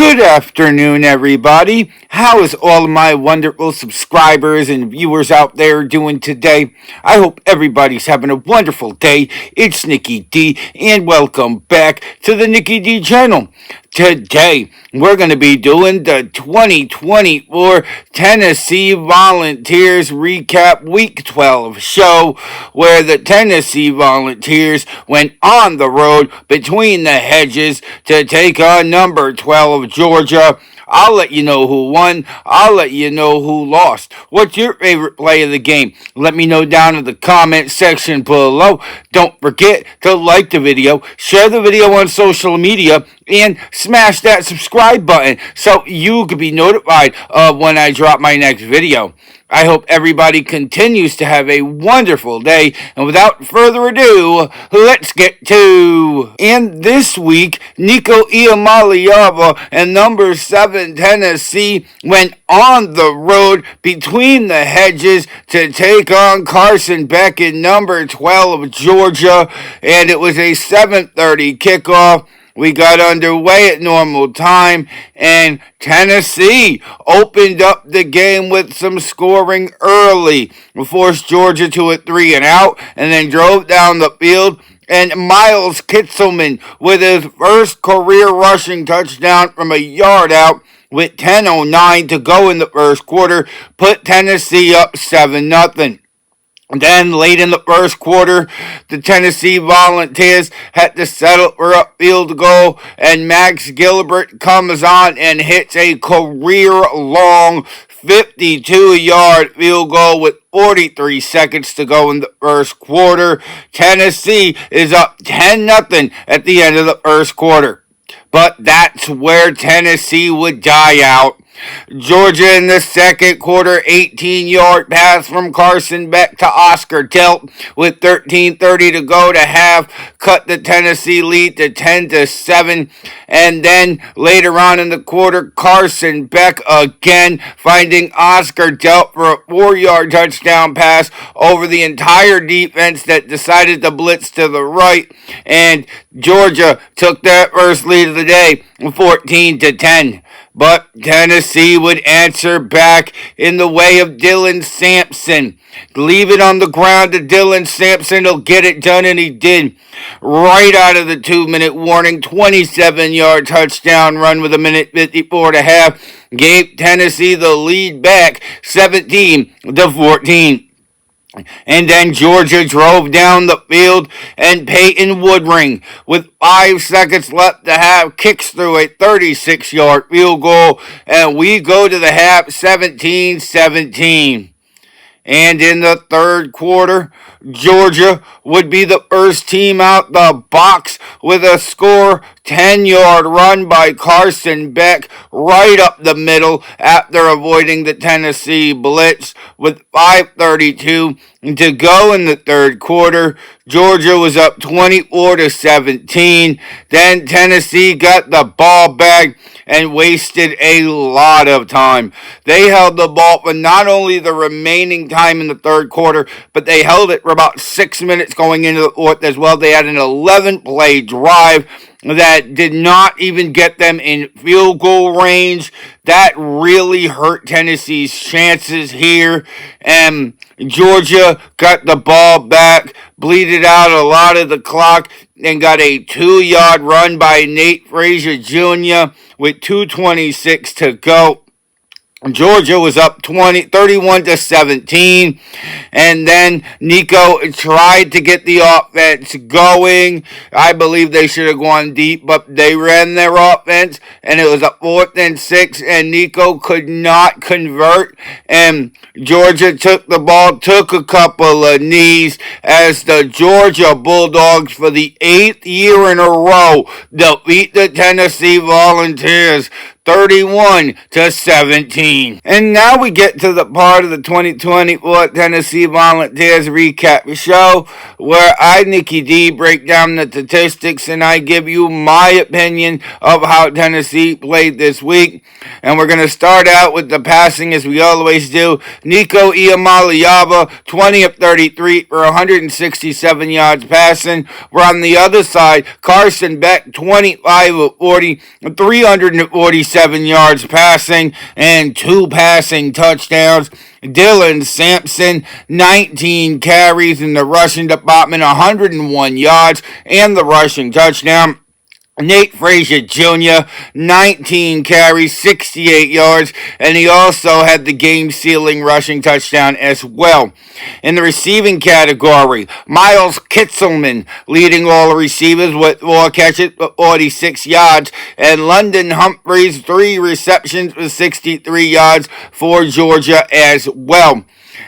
Good afternoon, everybody. How is all of my wonderful subscribers and viewers out there doing today? I hope everybody's having a wonderful day. It's Nikki D, and welcome back to the Nikki D channel. Today, we're going to be doing the 2024 Tennessee Volunteers Recap Week 12 show, where the Tennessee Volunteers went on the road between the hedges to take on number 12 Georgia. I'll let you know who won. I'll let you know who lost. What's your favorite play of the game? Let me know down in the comment section below. Don't forget to like the video, share the video on social media, and smash that subscribe button so you can be notified of when I drop my next video. I hope everybody continues to have a wonderful day, and without further ado, let's get to. And this week, Nico Iamaleava and number 7 Tennessee went on the road between the hedges to take on Carson Beck and number 12 Georgia, and it was a 7:30 kickoff. We got underway at normal time, and Tennessee opened up the game with some scoring early, forced Georgia to a 3-and-out, and then drove down the field. And Miles Kitselman with his first career rushing touchdown from a yard out with 10:09 to go in the first quarter, put Tennessee up 7-0. Then, late in the first quarter, the Tennessee Volunteers had to settle for a field goal, and Max Gilbert comes on and hits a career-long 52-yard field goal with 43 seconds to go in the first quarter. Tennessee is up 10-0 at the end of the first quarter. But that's where Tennessee would die out. Georgia in the second quarter, 18-yard pass from Carson Beck to Oscar Delp with 13:30 to go to half, cut the Tennessee lead to 10-7. And then later on in the quarter, Carson Beck again finding Oscar Delp for a 4-yard touchdown pass over the entire defense that decided to blitz to the right. And Georgia took that first lead of the day, 14-10. But Tennessee would answer back in the way of Dylan Sampson. Leave it on the ground to Dylan Sampson. He'll get it done, and he did. Right out of the 2-minute warning, 27-yard touchdown run with 1:54 to half gave Tennessee the lead back, 17-14. And then Georgia drove down the field, and Peyton Woodring, with 5 seconds left to have, kicks through a 36-yard field goal, and we go to the half 17-17. And in the third quarter, Georgia would be the first team out the box with a score 10-yard run by Carson Beck right up the middle after avoiding the Tennessee blitz with 5:32 to go in the third quarter. Georgia was up 24-17. Then Tennessee got the ball back and wasted a lot of time. They held the ball for not only the remaining time in the third quarter, but they held it for about 6 minutes going into the fourth as well. They had an 11-play drive that did not even get them in field goal range. That really hurt Tennessee's chances here. And Georgia got the ball back, bleeded out a lot of the clock, and got a 2-yard run by Nate Frazier Jr. with 2:26 to go. Georgia was up 31-17, and then Nico tried to get the offense going. I believe they should have gone deep, but they ran their offense, and it was a 4th and 6, and Nico could not convert, and Georgia took the ball, took a couple of knees, as the Georgia Bulldogs, for the 8th year in a row, defeat the Tennessee Volunteers 31-17. And now we get to the part of the 2024 Tennessee Volunteers Recap Show, where I, Nikki D, break down the statistics and I give you my opinion of how Tennessee played this week. And we're going to start out with the passing as we always do. Nico Iamaleava, 20 of 33 for 167 yards passing. We're on the other side. Carson Beck, 25 of 40, 346 87 yards passing and 2 passing touchdowns. Dylan Sampson, 19 carries in the rushing department, 101 yards, and the rushing touchdown. Nate Frazier Jr., 19 carries, 68 yards, and he also had the game-sealing rushing touchdown as well. In the receiving category, Miles Kitselman leading all the receivers with 4 catches for 46 yards, and London Humphreys, 3 receptions with 63 yards for Georgia as well.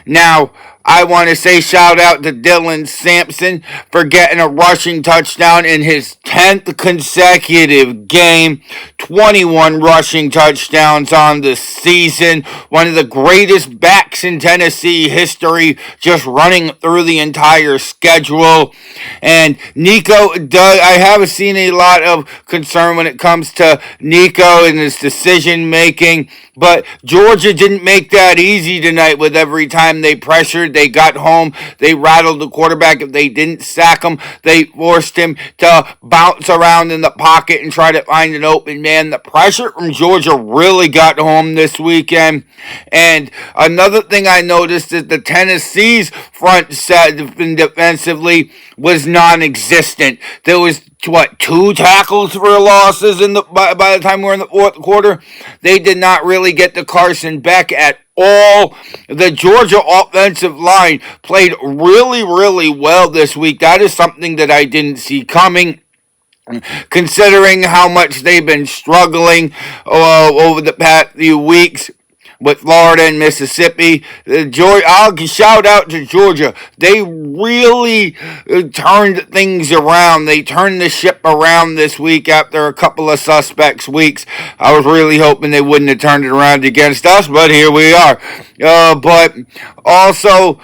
Now, I want to say shout out to Dylan Sampson for getting a rushing touchdown in his 10th consecutive game. 21 rushing touchdowns on the season. One of the greatest backs in Tennessee history, just running through the entire schedule. And Nico, I haven't seen a lot of concern when it comes to Nico and his decision making. But Georgia didn't make that easy tonight with every time they pressured. They got home. They rattled the quarterback. If they didn't sack him, they forced him to bounce around in the pocket and try to find an open man. The pressure from Georgia really got home this weekend. And another thing I noticed is the Tennessee's front set defensively was non-existent. There was 2 tackles for losses by the time we're in the fourth quarter. They did not really get to Carson Beck at all. The Georgia offensive line played really, really well this week. That is something that I didn't see coming, considering how much they've been struggling over the past few weeks with Florida and Mississippi. I'll shout out to Georgia. They really turned things around. They turned the ship around this week after a couple of suspects weeks. I was really hoping they wouldn't have turned it around against us, but here we are. But also,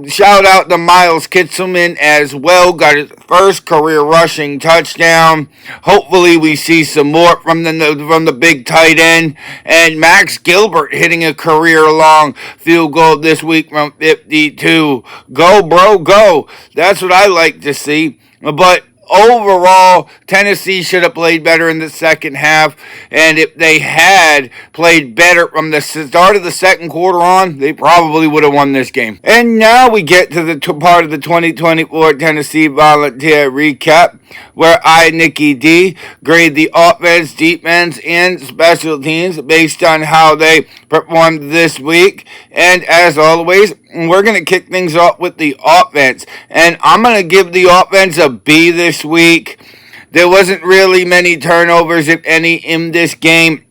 shout out to Miles Kitselman as well. Got his first career rushing touchdown. Hopefully we see some more from the big tight end. And Max Gilbert hitting a career-long field goal this week from 52. Go, bro, go. That's what I like to see. But overall, Tennessee should have played better in the second half, and if they had played better from the start of the second quarter on, they probably would have won this game. And now we get to the part of the 2024 Tennessee Volunteer Recap, where I, Nikki D, grade the offense, defense, and special teams based on how they performed this week. And as always, we're going to kick things off with the offense. And I'm going to give the offense a B this week. There wasn't really many turnovers, if any, in this game.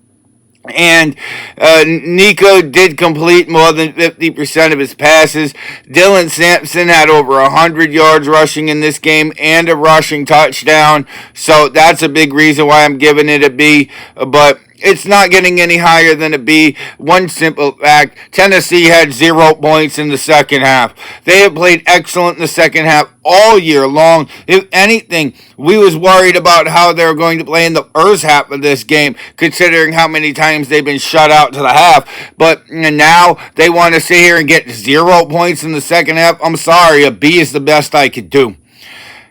And Nico did complete more than 50% of his passes. Dylan Sampson had over 100 yards rushing in this game and a rushing touchdown. So that's a big reason why I'm giving it a B. But it's not getting any higher than a B. One simple fact, Tennessee had 0 points in the second half. They have played excellent in the second half all year long. If anything, we was worried about how they were going to play in the first half of this game, considering how many times they've been shut out to the half. But now they want to sit here and get 0 points in the second half. I'm sorry, a B is the best I could do.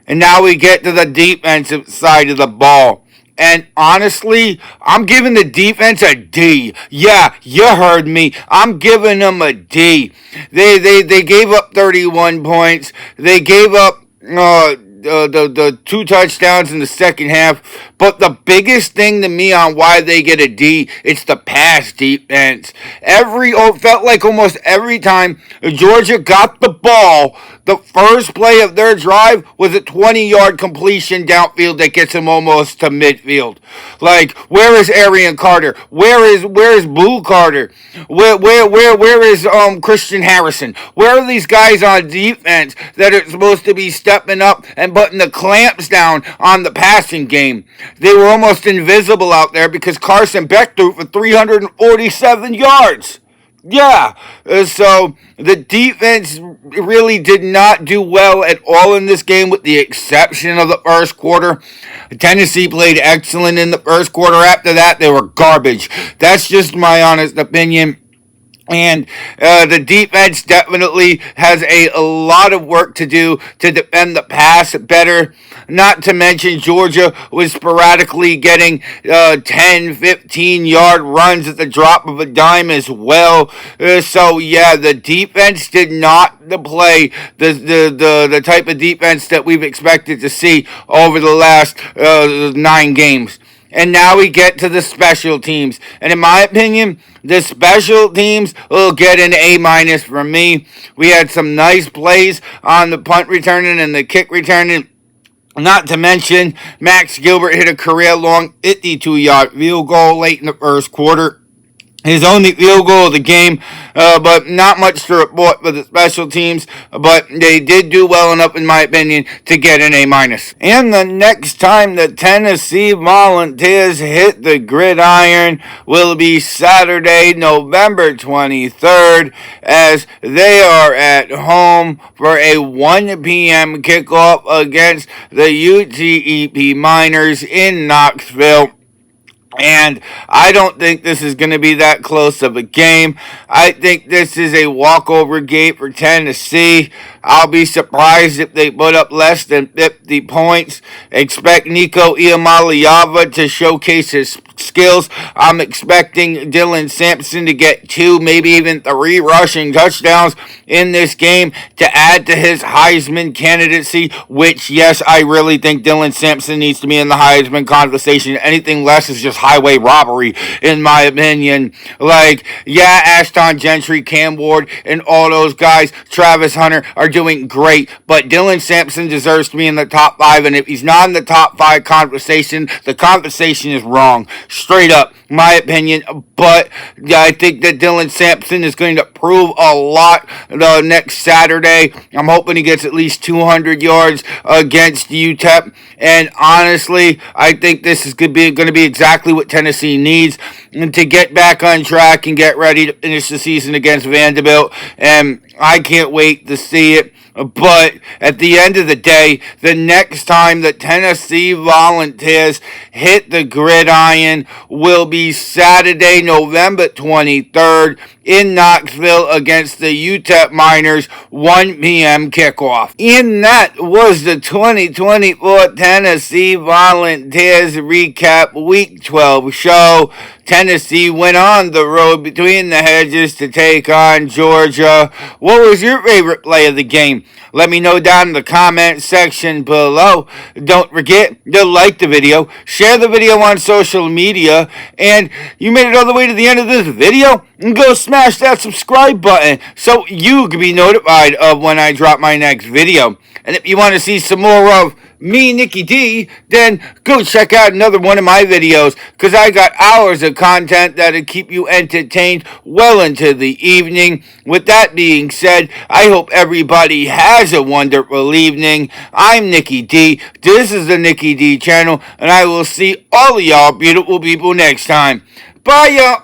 And now we get to the defensive side of the ball. And honestly, I'm giving the defense a D. Yeah, you heard me. I'm giving them a D. They gave up 31 points. They gave up the 2 touchdowns in the second half. But the biggest thing to me on why they get a D, it's the pass defense. Felt like almost every time Georgia got the ball, the first play of their drive was a 20-yard completion downfield that gets them almost to midfield. Like, where is Arian Carter? Where is Blue Carter? Where is Christian Harrison? Where are these guys on defense that are supposed to be stepping up and putting the clamps down on the passing game? They were almost invisible out there because Carson Beck threw for 347 yards. Yeah, so the defense really did not do well at all in this game with the exception of the first quarter. Tennessee played excellent in the first quarter. After that, they were garbage. That's just my honest opinion. And the defense definitely has a lot of work to do to defend the pass better. Not to mention, Georgia was sporadically getting 10, 15-yard runs at the drop of a dime as well. So, yeah, the defense did not play the type of defense that we've expected to see over the last 9 games. And now we get to the special teams. And in my opinion, the special teams will get an A minus from me. We had some nice plays on the punt returning and the kick returning. Not to mention, Max Gilbert hit a career-long 52-yard field goal late in the first quarter. His only field goal of the game, but not much to report for the special teams. But they did do well enough, in my opinion, to get an A minus. And the next time the Tennessee Volunteers hit the gridiron will be Saturday, November 23rd, as they are at home for a 1 p.m. kickoff against the UTEP Miners in Knoxville. And I don't think this is going to be that close of a game. I think this is a walkover game for Tennessee. I'll be surprised if they put up less than 50 points. Expect Nico Iamaleava to showcase his skills. I'm expecting Dylan Sampson to get 2, maybe even 3 rushing touchdowns in this game to add to his Heisman candidacy, which, yes, I really think Dylan Sampson needs to be in the Heisman conversation. Anything less is just highway robbery, in my opinion. Like, yeah, Ashton Gentry, Cam Ward, and all those guys, Travis Hunter, are doing great, but Dylan Sampson deserves to be in the top 5, and if he's not in the top 5 conversation, the conversation is wrong. Straight up, my opinion. But yeah, I think that Dylan Sampson is going to prove a lot next Saturday. I'm hoping he gets at least 200 yards against UTEP. And honestly, I think this is going to be exactly what Tennessee needs to get back on track and get ready to finish the season against Vanderbilt. And I can't wait to see it. But at the end of the day, the next time the Tennessee Volunteers hit the gridiron will be Saturday, November 23rd in Knoxville against the UTEP Miners, 1 p.m. kickoff. And that was the 2024 Tennessee Volunteers Recap Week 12 show. Tennessee went on the road between the hedges to take on Georgia. What was your favorite play of the game? Let me know down in the comment section below. Don't forget to like the video, share the video on social media, and you made it all the way to the end of this video, and go smash that subscribe button so you can be notified of when I drop my next video. And if you want to see some more of me, Nicky D, then go check out another one of my videos, because I got hours of content that'll keep you entertained well into the evening. With that being said, I hope everybody has a wonderful evening. I'm Nicky D. This is the Nicky D channel, and I will see all of y'all beautiful people next time. Bye, y'all.